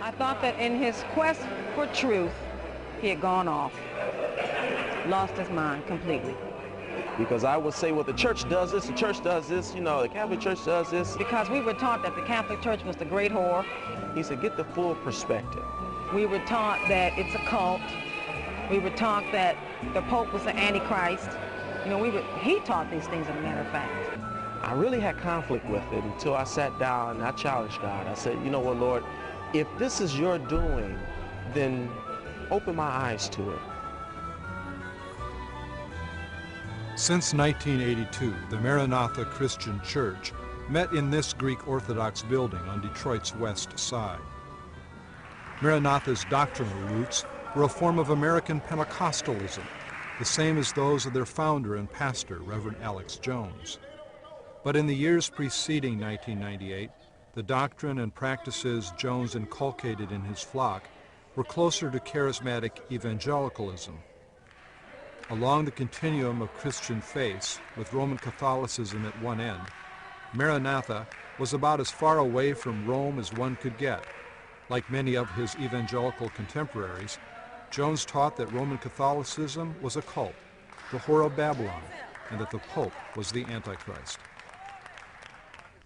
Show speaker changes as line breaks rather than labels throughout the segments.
I thought that in his quest for truth, he had gone off, lost his mind completely.
Because I would say, well, the church does this, the church does this, you know, the Catholic Church does this.
Because we were taught that the Catholic Church was the great whore.
He said, get the full perspective.
We were taught that it's a cult. We were taught that the Pope was the Antichrist. You know, he taught these things, as a matter of fact.
I really had conflict with it until I sat down and I challenged God. I said, you know what, Lord, if this is your doing, then open my eyes to it.
Since 1982, the Maranatha Christian Church met in this Greek Orthodox building on Detroit's west side. Maranatha's doctrinal roots were a form of American Pentecostalism, the same as those of their founder and pastor, Reverend Alex Jones. But in the years preceding 1998, the doctrine and practices Jones inculcated in his flock were closer to charismatic evangelicalism. Along the continuum of Christian faiths, with Roman Catholicism at one end, Maranatha was about as far away from Rome as one could get. Like many of his evangelical contemporaries, Jones taught that Roman Catholicism was a cult, the whore of Babylon, and that the Pope was the Antichrist.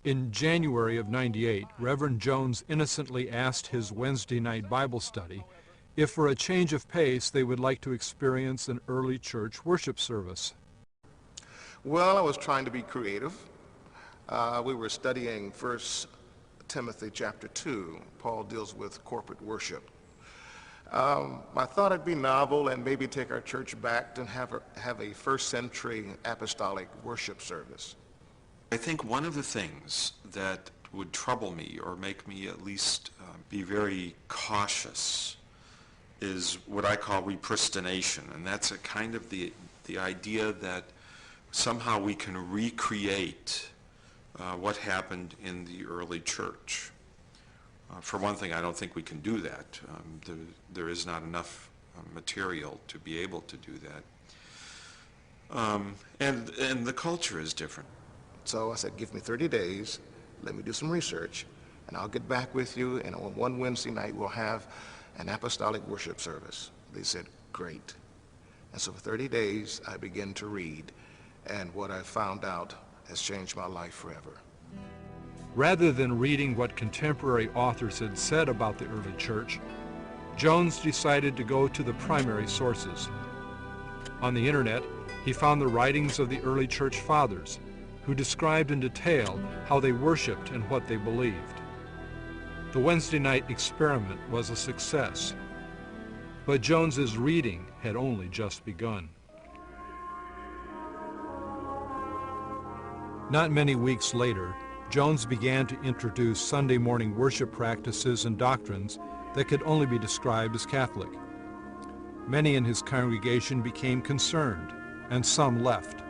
In January of '98, Reverend Jones innocently asked his Wednesday night Bible study if for a change of pace they would like to experience an early church worship service.
Well, I was trying to be creative. We were studying 1 Timothy chapter 2. Paul deals with corporate worship. I thought it'd be novel and maybe take our church back and have a first century apostolic worship service.
I think one of the things that would trouble me or make me at least be very cautious is what I call repristination, and that's a kind of the idea that somehow we can recreate what happened in the early church. For one thing, I don't think we can do that. There is not enough material to be able to do that. And the culture is different.
So I said, give me 30 days, let me do some research, and I'll get back with you, and on one Wednesday night we'll have an apostolic worship service. They said, great. And so for 30 days I began to read, and what I found out has changed my life forever.
Rather than reading what contemporary authors had said about the early church, Jones decided to go to the primary sources. On the internet, he found the writings of the early church fathers, who described in detail how they worshiped and what they believed. The Wednesday night experiment was a success, but Jones's reading had only just begun. Not many weeks later, Jones began to introduce Sunday morning worship practices and doctrines that could only be described as Catholic. Many in his congregation became concerned, and some left.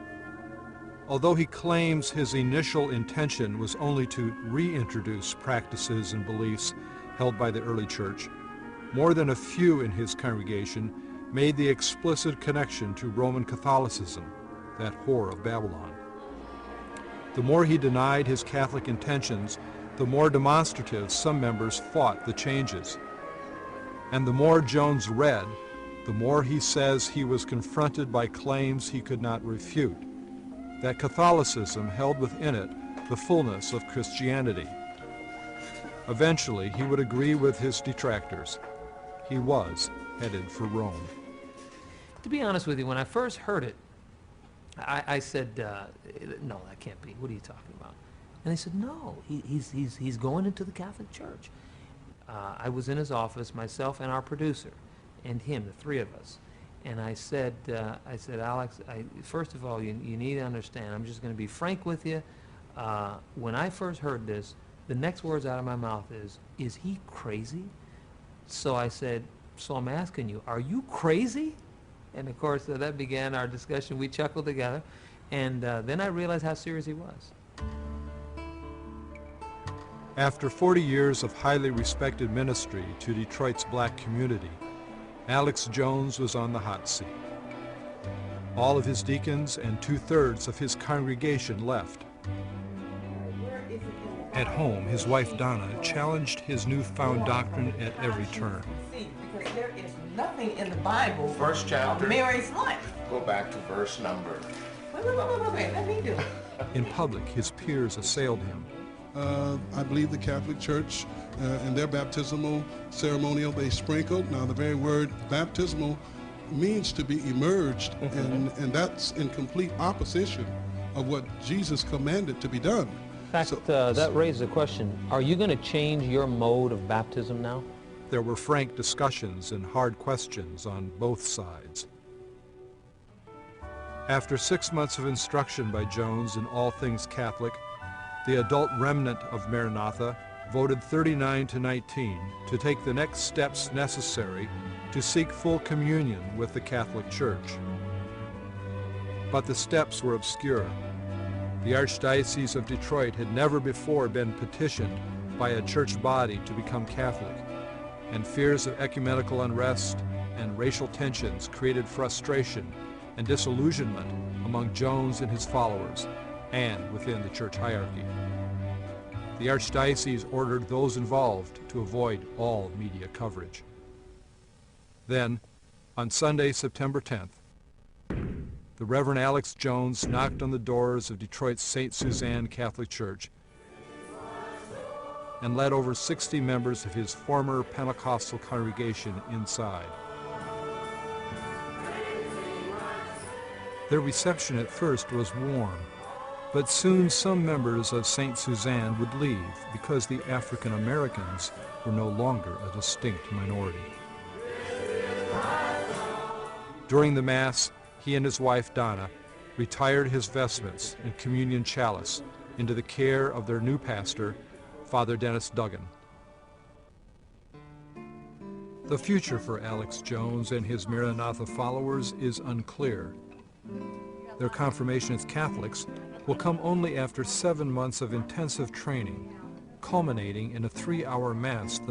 Although he claims his initial intention was only to reintroduce practices and beliefs held by the early church, more than a few in his congregation made the explicit connection to Roman Catholicism, that whore of Babylon. The more he denied his Catholic intentions, the more demonstrative some members fought the changes. And the more Jones read, the more he says he was confronted by claims he could not refute, that Catholicism held within it the fullness of Christianity. Eventually, he would agree with his detractors. He was headed for Rome.
To be honest with you, when I first heard it, I said, no, that can't be. What are you talking about? And they said, no, he's going into the Catholic Church. I was in his office, myself and our producer, and him, the three of us. And I said, Alex, first of all, you need to understand, I'm just going to be frank with you. When I first heard this, the next words out of my mouth is he crazy? So I said, so I'm asking you, are you crazy? And of course, that began our discussion. We chuckled together. And then I realized how serious he was.
After 40 years of highly respected ministry to Detroit's black community, Alex Jones was on the hot seat. All of his deacons and 2/3 of his congregation left.
Where is the
At home, his wife Donna challenged his newfound doctrine at every turn.
Because there is nothing in the Bible
First chapter.
of Mary's life.
Go back to verse number.
Wait, let me do it.
In public, his peers assailed him.
I believe the Catholic Church, in their baptismal ceremonial, they sprinkled. Now, the very word baptismal means to be immersed, and that's in complete opposition of what Jesus commanded to be done.
In fact, that raises a question. Are you going to change your mode of baptism now?
There were frank discussions and hard questions on both sides. After 6 months of instruction by Jones in all things Catholic, the adult remnant of Maranatha voted 39-19 to take the next steps necessary to seek full communion with the Catholic Church. But the steps were obscure. The Archdiocese of Detroit had never before been petitioned by a church body to become Catholic, and fears of ecumenical unrest and racial tensions created frustration and disillusionment among Jones and his followers and within the church hierarchy. The Archdiocese ordered those involved to avoid all media coverage. Then, on Sunday, September 10th, the Reverend Alex Jones knocked on the doors of Detroit's St. Suzanne Catholic Church and led over 60 members of his former Pentecostal congregation inside. Their reception at first was warm, but soon some members of St. Suzanne would leave because the African Americans were no longer a distinct minority. During the Mass, he and his wife Donna retired his vestments and communion chalice into the care of their new pastor, Father Dennis Duggan. The future for Alex Jones and his Maranatha followers is unclear. Their confirmation as Catholics will come only after 7 months of intensive training, culminating in a 3-hour Mass the